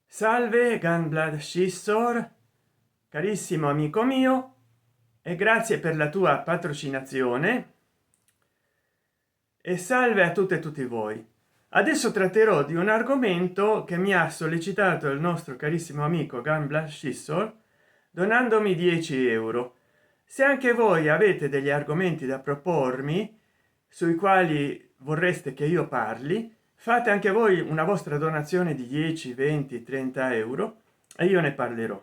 Salve Gunblood Scissor, carissimo amico mio, e grazie per la tua patrocinazione, e salve a tutte e tutti voi. Adesso tratterò di un argomento che mi ha sollecitato il nostro carissimo amico Gunblood Scissor donandomi 10 euro. Se anche voi avete degli argomenti da propormi sui quali vorreste che io parli, fate anche voi una vostra donazione di 10, 20, 30 euro e io ne parlerò.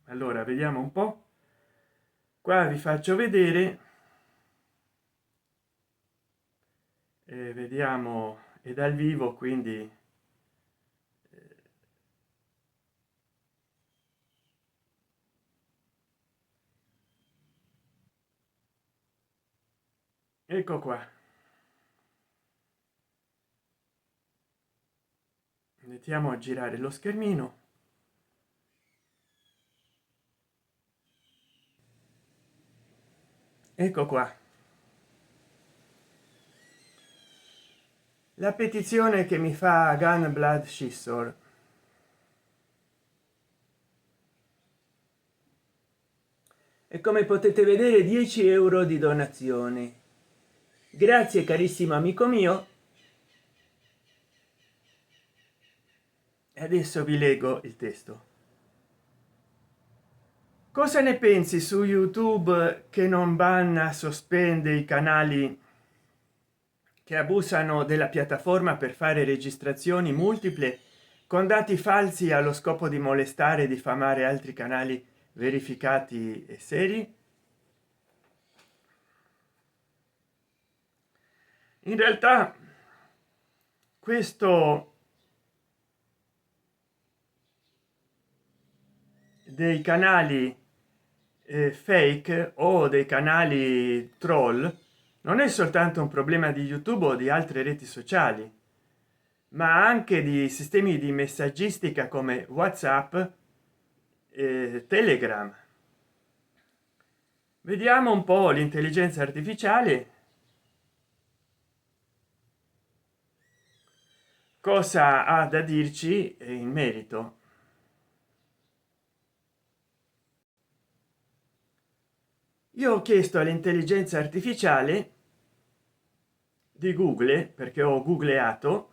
Allora vediamo un po', qua vi faccio vedere, vediamo, è dal vivo, quindi ecco qua. Mettiamo a girare lo schermino. Ecco qua la petizione che mi fa Gunblood Scissor. E come potete vedere 10 euro di donazione. Grazie carissimo amico mio. E adesso vi leggo il testo. Cosa ne pensi su YouTube che non banna, sospende i canali che abusano della piattaforma per fare registrazioni multiple con dati falsi allo scopo di molestare e diffamare altri canali verificati e seri? In realtà questo dei canali fake o dei canali troll non è soltanto un problema di YouTube o di altre reti sociali, ma anche di sistemi di messaggistica come WhatsApp e Telegram. Vediamo un po' l'intelligenza artificiale cosa ha da dirci in merito. Io ho chiesto all'intelligenza artificiale di Google, perché ho googleato,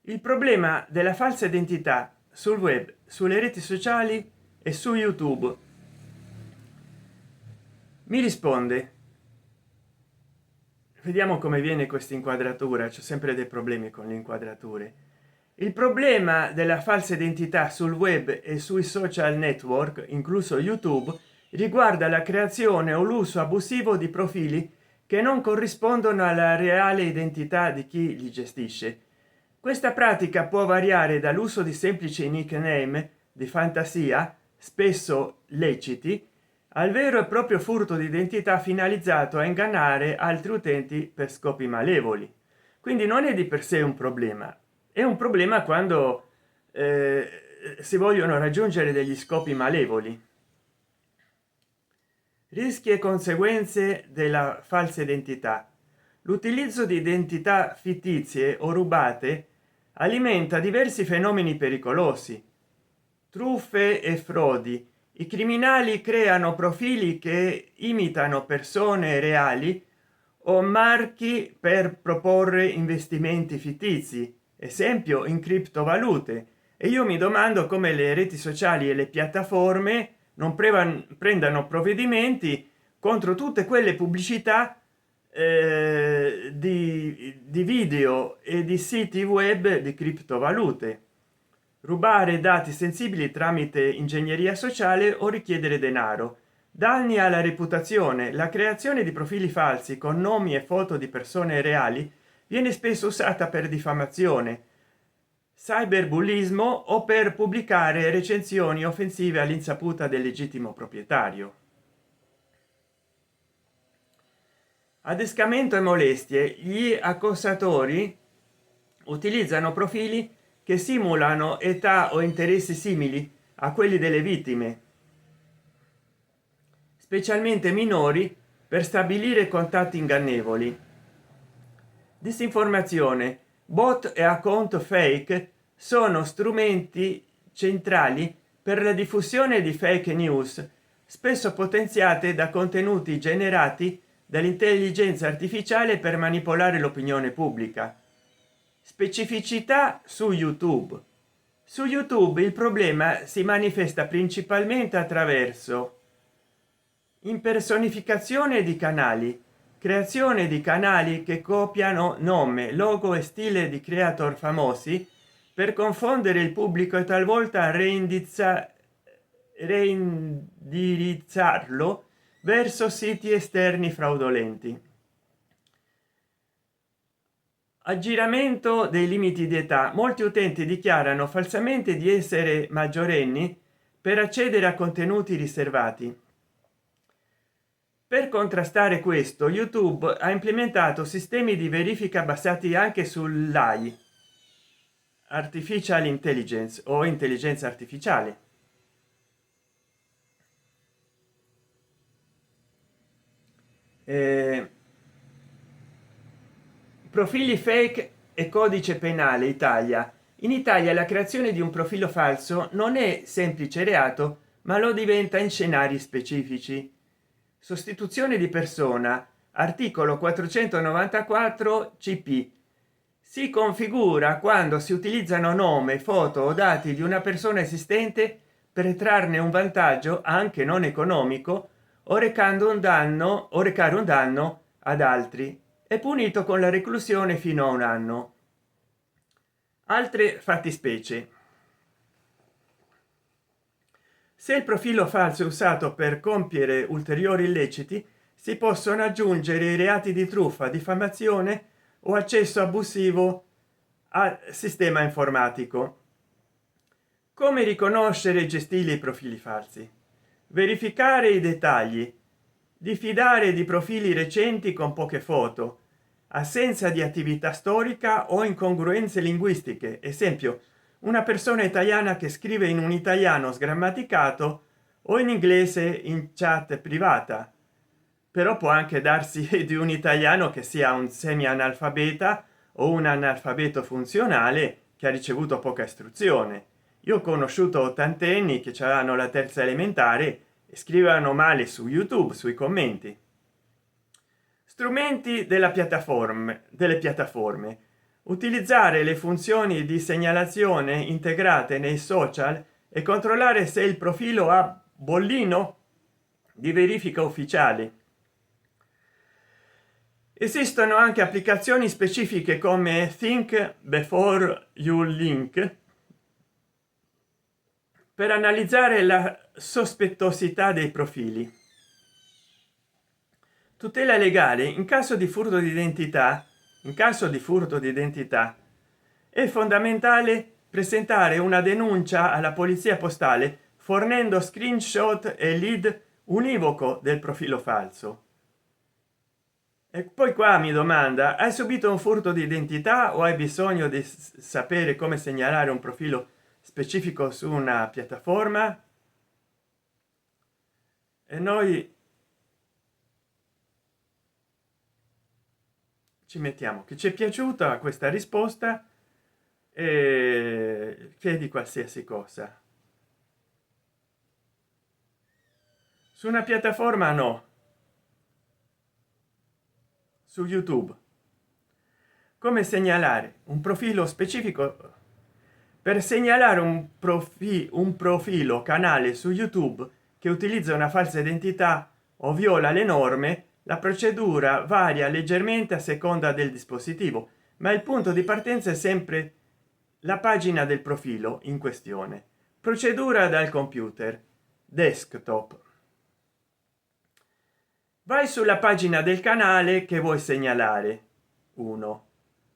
il problema della falsa identità sul web, sulle reti sociali e su YouTube. Mi risponde, vediamo come viene questa inquadratura, c'è sempre dei problemi con le inquadrature. Il problema della falsa identità sul web e sui social network, incluso YouTube, riguarda la creazione o l'uso abusivo di profili che non corrispondono alla reale identità di chi li gestisce. Questa pratica può variare dall'uso di semplici nickname di fantasia, spesso leciti, al vero e proprio furto di identità finalizzato a ingannare altri utenti per scopi malevoli. Quindi non è di per sé un problema, è un problema quando si vogliono raggiungere degli scopi malevoli. Rischi e conseguenze della falsa identità. L'utilizzo di identità fittizie o rubate alimenta diversi fenomeni pericolosi, truffe e frodi. I criminali creano profili che imitano persone reali o marchi per proporre investimenti fittizi, esempio in criptovalute. E io mi domando come le reti sociali e le piattaforme non prendano provvedimenti contro tutte quelle pubblicità di video e di siti web di criptovalute. Rubare dati sensibili tramite ingegneria sociale o richiedere denaro, danni alla reputazione. La creazione di profili falsi con nomi e foto di persone reali viene spesso usata per diffamazione, cyberbullismo o per pubblicare recensioni offensive all'insaputa del legittimo proprietario. Adescamento e molestie. Gli accusatori utilizzano profili che simulano età o interessi simili a quelli delle vittime, specialmente minori, per stabilire contatti ingannevoli. Disinformazione, bot e account fake sono strumenti centrali per la diffusione di fake news, spesso potenziate da contenuti generati dall'intelligenza artificiale per manipolare l'opinione pubblica. Specificità su YouTube. Su YouTube il problema si manifesta principalmente attraverso impersonificazione di canali, creazione di canali che copiano nome, logo e stile di creator famosi per confondere il pubblico e talvolta reindirizzarlo verso siti esterni fraudolenti. Aggiramento dei limiti di età. Molti utenti dichiarano falsamente di essere maggiorenni per accedere a contenuti riservati. Per contrastare questo, YouTube ha implementato sistemi di verifica basati anche sull'AI, Artificial Intelligence o intelligenza artificiale. Profili fake e codice penale. Italia. In Italia la creazione di un profilo falso non è semplice reato, ma lo diventa in scenari specifici. Sostituzione di persona, articolo 494 CP. Si configura quando si utilizzano nome, foto o dati di una persona esistente per trarne un vantaggio anche non economico o recando un danno o recare un danno ad altri. È punito con la reclusione fino a 1 anno. Altre fattispecie: se il profilo falso è usato per compiere ulteriori illeciti, si possono aggiungere i reati di truffa, diffamazione o accesso abusivo al sistema informatico. Come riconoscere e gestire i profili falsi? Verificare i dettagli, diffidare di profili recenti con poche foto, assenza di attività storica o incongruenze linguistiche. Esempio, una persona italiana che scrive in un italiano sgrammaticato o in inglese in chat privata, però può anche darsi di un italiano che sia un semi analfabeta o un analfabeto funzionale che ha ricevuto poca istruzione. Io ho conosciuto ottantenni che avevano la terza elementare e scrivevano male su YouTube sui commenti. Strumenti delle piattaforme. Utilizzare le funzioni di segnalazione integrate nei social e controllare se il profilo ha bollino di verifica ufficiale. Esistono anche applicazioni specifiche come Think Before You Link per analizzare la sospettosità dei profili. Tutela legale. In caso di furto d'identità è fondamentale presentare una denuncia alla polizia postale fornendo screenshot e lead univoco del profilo falso. E poi qua mi domanda: hai subito un furto di identità o hai bisogno di sapere come segnalare un profilo specifico su una piattaforma? E noi ci mettiamo che ci è piaciuta questa risposta e chiedi qualsiasi cosa su una piattaforma. No, su YouTube. Come segnalare un profilo specifico? Per segnalare un profilo canale su YouTube che utilizza una falsa identità o viola le norme, la procedura varia leggermente a seconda del dispositivo, ma il punto di partenza è sempre la pagina del profilo in questione. Procedura dal computer desktop. Vai sulla pagina del canale che vuoi segnalare. 1.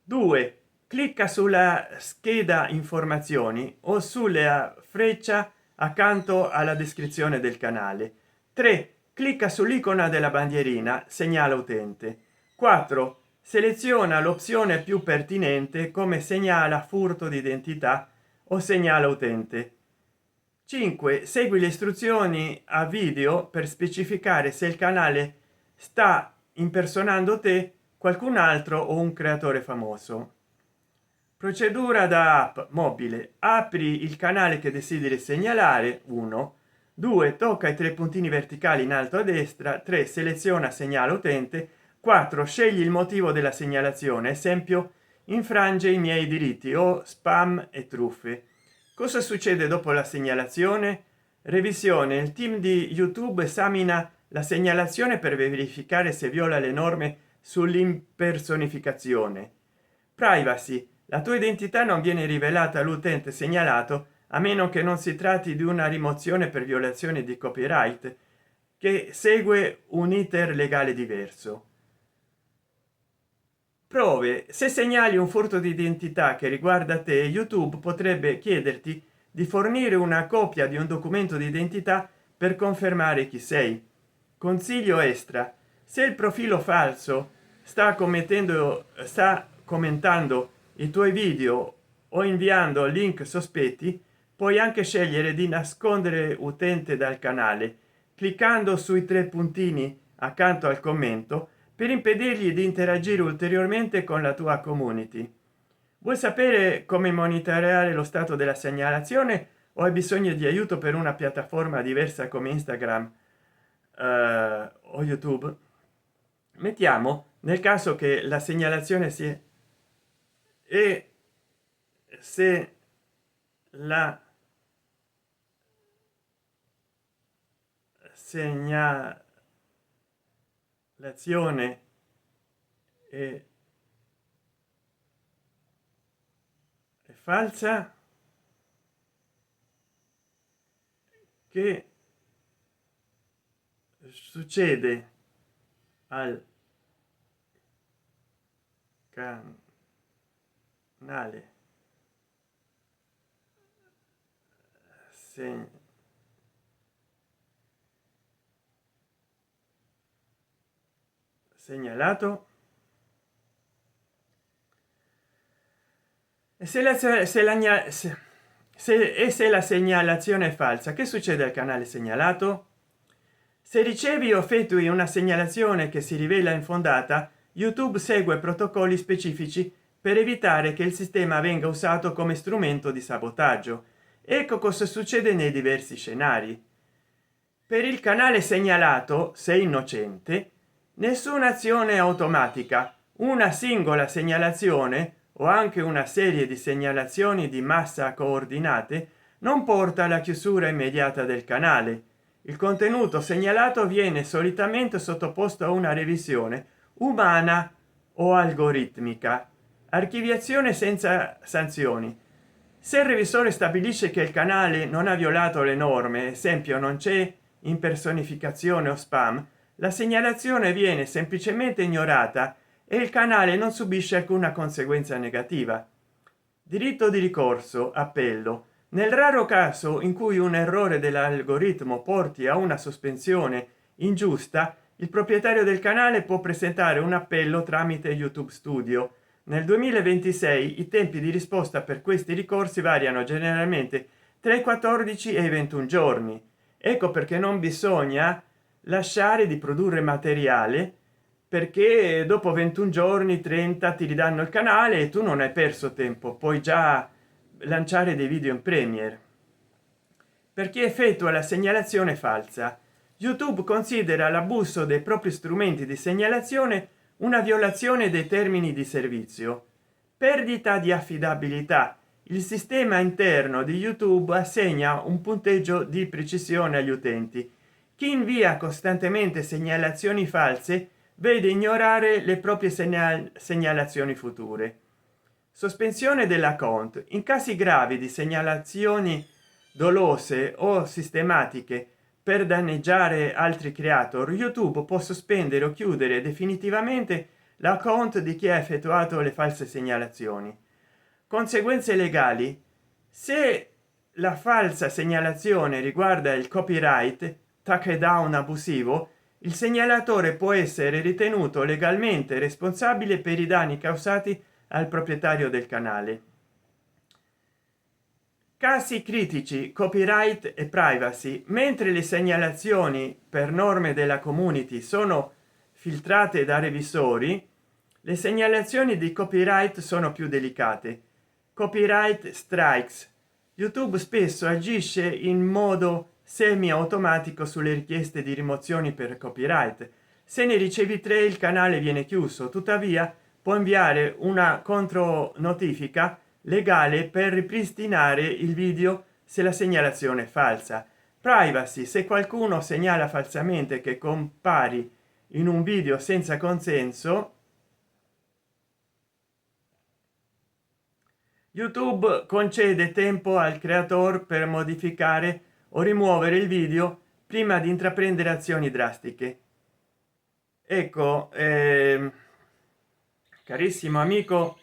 2. Clicca sulla scheda informazioni o sulla freccia accanto alla descrizione del canale. 3. Clicca sull'icona della bandierina segnala utente. 4. Seleziona l'opzione più pertinente come segnala furto di identità o segnala utente. 5. Segui le istruzioni a video per specificare se il canale sta impersonando te qualcun altro o un creatore famoso. Procedura da app mobile: apri il canale che desideri segnalare. 1, 2, tocca i tre puntini verticali in alto a destra. 3, seleziona segnala utente. 4, scegli il motivo della segnalazione, esempio infrange i miei diritti o spam e truffe. Cosa succede dopo la segnalazione? Revisione: il team di YouTube esamina la segnalazione per verificare se viola le norme sull'impersonificazione. Privacy: la tua identità non viene rivelata all'utente segnalato a meno che non si tratti di una rimozione per violazione di copyright che segue un iter legale diverso. Prove: se segnali un furto di identità che riguarda te, YouTube potrebbe chiederti di fornire una copia di un documento di identità per confermare chi sei. Consiglio extra: se il profilo falso sta commentando i tuoi video o inviando link sospetti, puoi anche scegliere di nascondere utente dal canale cliccando sui tre puntini accanto al commento per impedirgli di interagire ulteriormente con la tua community. Vuoi sapere come monitorare lo stato della segnalazione o hai bisogno di aiuto per una piattaforma diversa come Instagram o YouTube? Mettiamo nel caso che la segnalazione sia e se la segnalazione è falsa, che succede al canale segnalato? E se la segnalazione è falsa, che succede al canale segnalato? Se ricevi o effettui una segnalazione che si rivela infondata, YouTube segue protocolli specifici per evitare che il sistema venga usato come strumento di sabotaggio. Ecco cosa succede nei diversi scenari. Per il canale segnalato, se innocente, nessuna azione automatica. Una singola segnalazione o anche una serie di segnalazioni di massa coordinate non porta alla chiusura immediata del canale. Il contenuto segnalato viene solitamente sottoposto a una revisione umana o algoritmica. Archiviazione senza sanzioni: se il revisore stabilisce che il canale non ha violato le norme, esempio non c'è impersonificazione o spam, la segnalazione viene semplicemente ignorata e il canale non subisce alcuna conseguenza negativa. Diritto di ricorso: appello: nel raro caso in cui un errore dell'algoritmo porti a una sospensione ingiusta, il proprietario del canale può presentare un appello tramite YouTube Studio. Nel 2026 i tempi di risposta per questi ricorsi variano generalmente tra i 14 e i 21 giorni. Ecco perché non bisogna lasciare di produrre materiale, perché dopo 21 giorni 30 ti ridanno il canale e tu non hai perso tempo, puoi già lanciare dei video in Premiere. Per chi effettua la segnalazione falsa, YouTube considera l'abuso dei propri strumenti di segnalazione una violazione dei termini di servizio. Perdita di affidabilità: il sistema interno di YouTube assegna un punteggio di precisione agli utenti. Chi invia costantemente segnalazioni false vede ignorare le proprie segnalazioni future. Sospensione dell'account: in casi gravi di segnalazioni dolose o sistematiche per danneggiare altri creator, YouTube può sospendere o chiudere definitivamente l'account di chi ha effettuato le false segnalazioni. Conseguenze legali: se la falsa segnalazione riguarda il copyright, takedown abusivo, il segnalatore può essere ritenuto legalmente responsabile per i danni causati al proprietario del canale. Casi critici: copyright e privacy. Mentre le segnalazioni per norme della community sono filtrate da revisori, le segnalazioni di copyright sono più delicate. Copyright strikes. YouTube spesso agisce in modo semi automatico sulle richieste di rimozioni per copyright. Se ne ricevi 3 il canale viene chiuso, tuttavia può inviare una contro notifica legale per ripristinare il video se la segnalazione è falsa. Privacy. Se qualcuno segnala falsamente che compari in un video senza consenso, YouTube concede tempo al creatore per modificare o rimuovere il video prima di intraprendere azioni drastiche. Ecco, carissimo amico,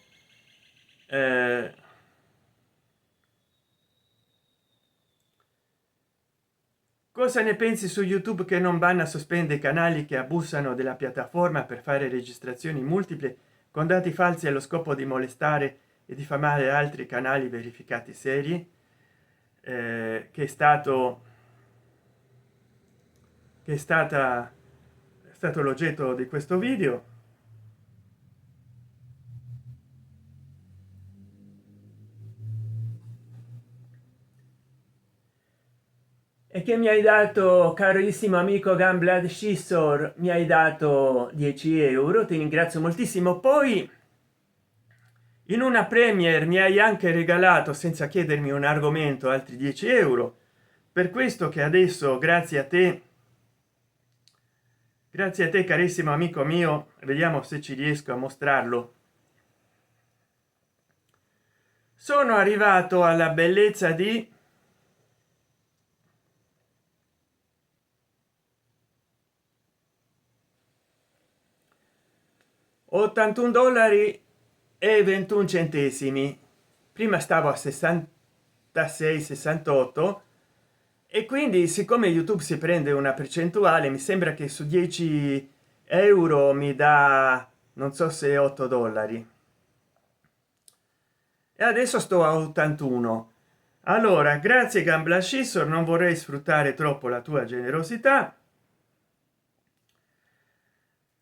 cosa ne pensi su YouTube che non banna, sospende i canali che abusano della piattaforma per fare registrazioni multiple con dati falsi allo scopo di molestare e diffamare altri canali verificati seri? Che è stato è stato l'oggetto di questo video. E che mi hai dato, carissimo amico Gamblad Scissor, mi hai dato 10 euro, ti ringrazio moltissimo. Poi in una premiere mi hai anche regalato, senza chiedermi un argomento, altri 10 euro. Per questo che adesso, grazie a te carissimo amico mio, vediamo se ci riesco a mostrarlo, sono arrivato alla bellezza di 81 dollari e 21 centesimi. Prima stavo a 66-68, e quindi, siccome YouTube si prende una percentuale, mi sembra che su 10 euro mi dà, non so se 8 dollari, e adesso sto a 81. Allora, grazie Gambla Scissor, non vorrei sfruttare troppo la tua generosità,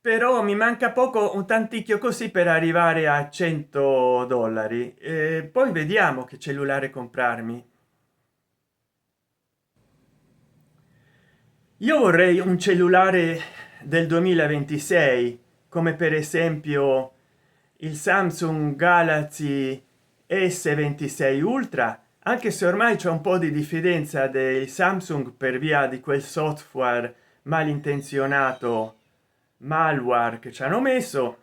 però mi manca poco, un tanticchio così, per arrivare a 100 dollari. E poi vediamo che cellulare comprarmi. Io vorrei un cellulare del 2026, come per esempio il Samsung Galaxy S26 Ultra, anche se ormai c'è un po' di diffidenza dei Samsung per via di quel software malintenzionato, malware, che ci hanno messo.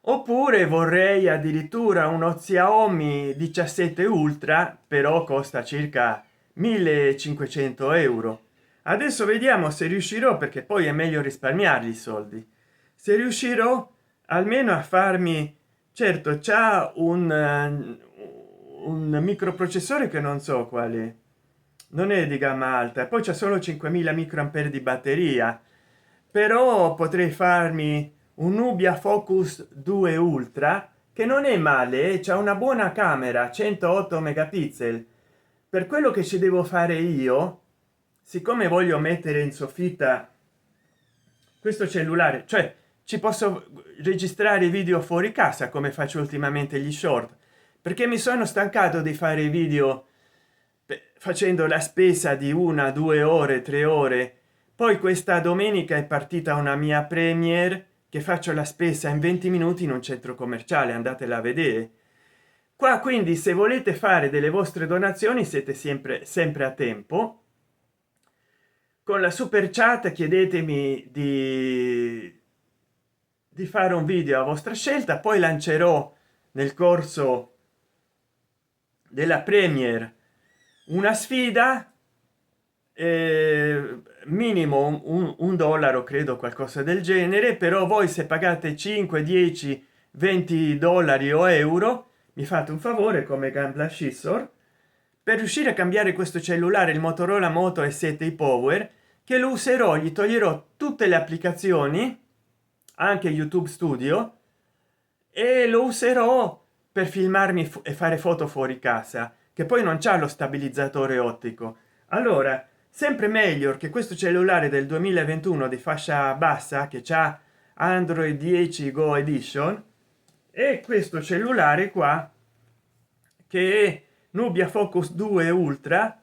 Oppure vorrei addirittura uno Xiaomi 17 Ultra, però costa circa 1500 euro. Adesso vediamo se riuscirò, perché poi è meglio risparmiarli i soldi, se riuscirò almeno a farmi, certo c'ha un microprocessore che non so quale, non è di gamma alta, poi c'è solo 5000 microampere di batteria, però potrei farmi un Nubia Focus 2 Ultra, che non è male, c'è una buona camera, 108 megapixel. Per quello che ci devo fare io, siccome voglio mettere in soffitta questo cellulare, cioè ci posso registrare video fuori casa come faccio ultimamente gli short, perché mi sono stancato di fare video facendo la spesa di 1 2 ore 3 ore. Poi questa domenica è partita una mia premiere che faccio la spesa in 20 minuti in un centro commerciale, andatela a vedere qua. Quindi se volete fare delle vostre donazioni siete sempre a tempo. Con la super chat chiedetemi di fare un video a vostra scelta, poi lancerò nel corso della premiere una sfida, minimo un dollaro, credo, qualcosa del genere. Però voi, se pagate 5 10 20 dollari o euro, mi fate un favore come Gambla Scissor, per riuscire a cambiare questo cellulare, il Motorola Moto E7 Power, che lo userò, gli toglierò tutte le applicazioni, anche YouTube Studio, e lo userò per filmarmi e fare foto fuori casa, che poi non c'ha lo stabilizzatore ottico. Allora, sempre meglio che questo cellulare del 2021 di fascia bassa, che c'ha Android 10 Go Edition, e questo cellulare qua che è Nubia Focus 2 Ultra,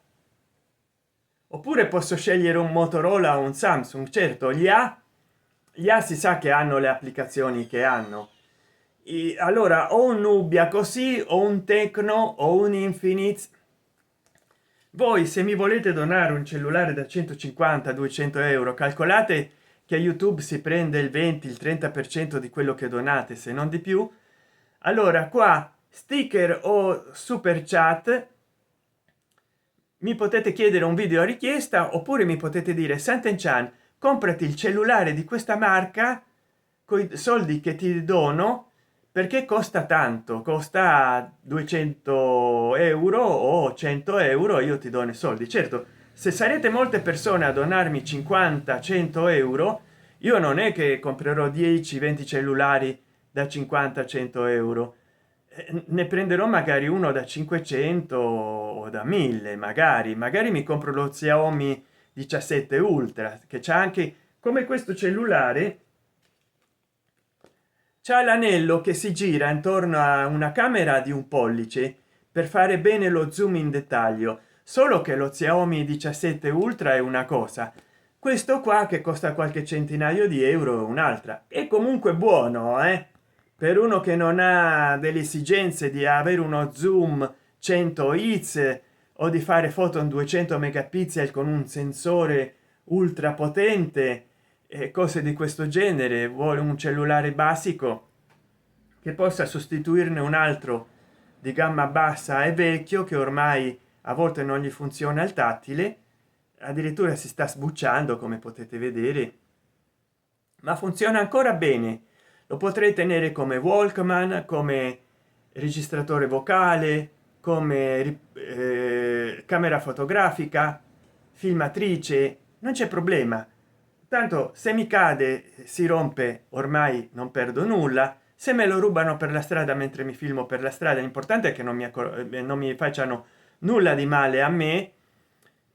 oppure posso scegliere un Motorola o un Samsung. Certo, gli A si sa che hanno le applicazioni che hanno. Allora o un Nubia così, o un Tecno, o un Infinix. Voi se mi volete donare un cellulare da 150-200 euro, calcolate che YouTube si prende il 20 il 30% di quello che donate, se non di più. Allora qua sticker o super chat, mi potete chiedere un video a richiesta, oppure mi potete dire: Sant'Enchan, comprati il cellulare di questa marca con i soldi che ti dono, perché costa tanto, costa 200 euro o 100 euro, io ti dono i soldi. Certo, se sarete molte persone a donarmi 50-100 euro, io non è che comprerò 10-20 cellulari da 50-100 euro, ne prenderò magari uno da 500 o da 1000, magari mi compro lo Xiaomi 17 Ultra, che c'è anche, come questo cellulare, c'ha l'anello che si gira intorno a una camera di 1 pollice per fare bene lo zoom in dettaglio. Solo che lo Xiaomi 17 Ultra è una cosa, questo qua che costa qualche centinaio di euro è un'altra. È comunque buono, per uno che non ha delle esigenze di avere uno zoom 100 hz o di fare foto in 200 megapixel con un sensore ultra potente e cose di questo genere. Vuole un cellulare basico che possa sostituirne un altro di gamma bassa e vecchio, che ormai a volte non gli funziona il tattile, addirittura si sta sbucciando, come potete vedere, ma funziona ancora bene. Lo potrei tenere come Walkman, come registratore vocale, come camera fotografica, filmatrice, non c'è problema. Tanto se mi cade, si rompe, ormai non perdo nulla. Se me lo rubano per la strada mentre mi filmo per la strada, l'importante è che non mi facciano nulla di male a me,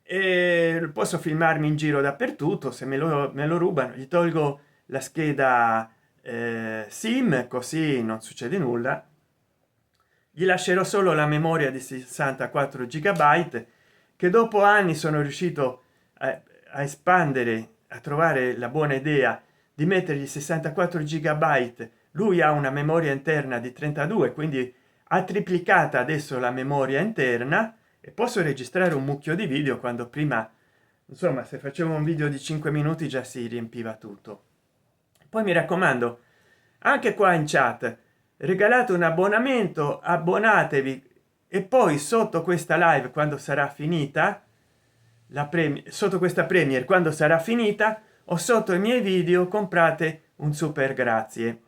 e posso filmarmi in giro dappertutto. Se me lo rubano, gli tolgo la scheda sim, così non succede nulla. Gli lascerò solo la memoria di 64 gigabyte, che dopo anni sono riuscito a espandere, a trovare la buona idea di mettergli 64 gigabyte. Lui ha una memoria interna di 32, quindi ha triplicata adesso la memoria interna, e posso registrare un mucchio di video, quando prima, insomma, se facevo un video di 5 minuti già si riempiva tutto. Poi mi raccomando, anche qua in chat, regalate un abbonamento, abbonatevi, e poi sotto questa live, quando sarà finita sotto questa premiere, quando sarà finita, o sotto i miei video, comprate un super grazie.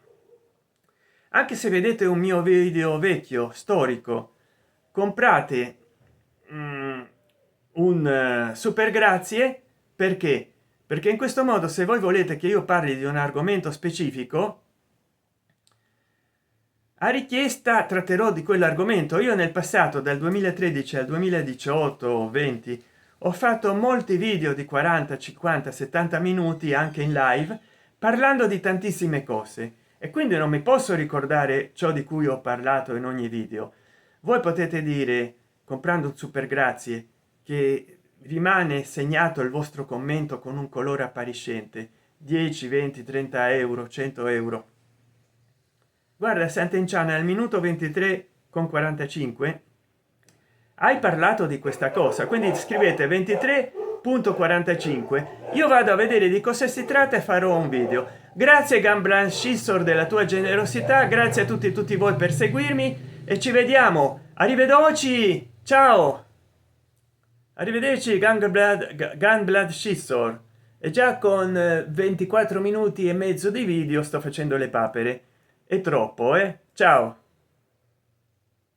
Anche se vedete un mio video vecchio storico, comprate un super grazie. Perché in questo modo, se voi volete che io parli di un argomento specifico, a richiesta tratterò di quell'argomento. Io nel passato, dal 2013 al 2018 o 20, ho fatto molti video di 40, 50, 70 minuti anche in live, parlando di tantissime cose, e quindi non mi posso ricordare ciò di cui ho parlato in ogni video. Voi potete dire, comprando un super grazie, che rimane segnato il vostro commento con un colore appariscente, 10, 20, 30 euro, 100 euro. Guarda, Sant'Enchan, al minuto 23 con 45 hai parlato di questa cosa, quindi scrivete 23.45, io vado a vedere di cosa si tratta e farò un video. Grazie Gamblan Scissor della tua generosità, grazie a tutti voi per seguirmi, e ci vediamo. Arrivederci, ciao, arrivederci. Gunblood Scissor, e già con 24 minuti e mezzo di video sto facendo le papere. È troppo, ciao.